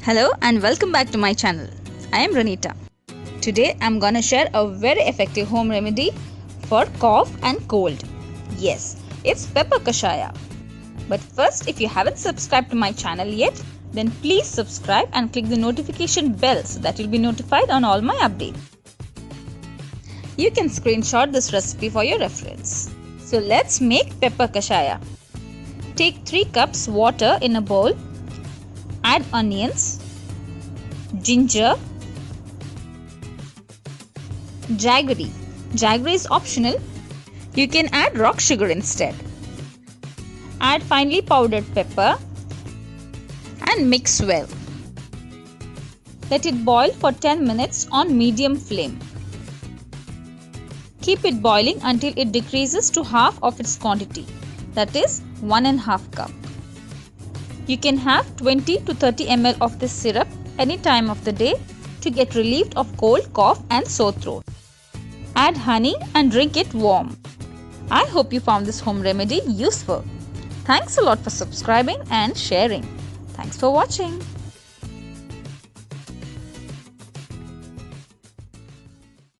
Hello and welcome back to my channel. I am Ranita. Today I'm gonna share a very effective home remedy for cough and cold. Yes, it's pepper kashaya. But first, if you haven't subscribed to my channel yet, then please subscribe and click the notification bell so that you'll be notified on all my updates. You can screenshot this recipe for your reference. So let's make pepper kashaya. Take 3 cups water in a bowl. Add onions, ginger, jaggery. Jaggery is optional. You can add rock sugar instead. Add finely powdered pepper and mix well. Let it boil for 10 minutes on medium flame. Keep it boiling until it decreases to half of its quantity, that is 1½ cup. You can have 20 to 30 ml of this syrup any time of the day to get relieved of cold, cough and sore throat. Add honey and drink it warm. I hope you found this home remedy useful. Thanks a lot for subscribing and sharing. Thanks for watching.